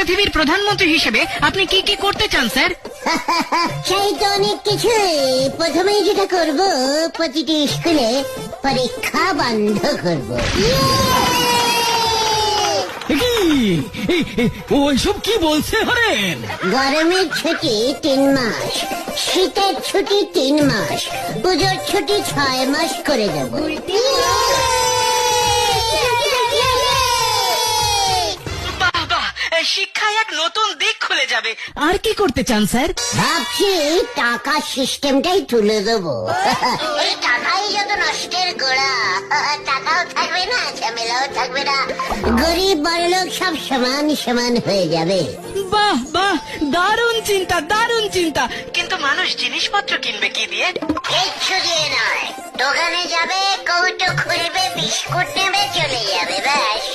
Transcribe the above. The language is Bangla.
পৃথিবীর প্রধানমন্ত্রী হিসেবে আপনি কি কি করতে চান স্যার? সেই তো অনেক কিছু। প্রথমেই যেটা করব, প্রতিটি স্কুলে পরীক্ষা বন্ধ করব। ওইসব কি বলছে হরেন? গরমের ছুটি 3 মাস, শীতের ছুটি 3 মাস, পুজোর ছুটি 6 মাস করে দেব। বাহ বাহ, শিক্ষায় এক নতুন দিক খুলে যাবে। আর কি করতে চান স্যার? ভাবছি টাকার সিস্টেমটাই তুলে দেবো। এই টাকাই যত নষ্টের গোড়া, টাকাও থাকবে না, ঝামেলাও থাকবে না, গরিব বড়লোক সব সমান সমান হয়ে যাবে। বাহ বাহ, দারুণ চিন্তা, দারুণ চিন্তা। কিন্তু মানুষ জিনিসপত্র কিনবে কি দিয়ে? কিচ্ছু দিয়ে নয়, দোকানে যাবে, কৌটো খুলবে, বিস্কুট নেবে, চলে যাবে, ব্যাস।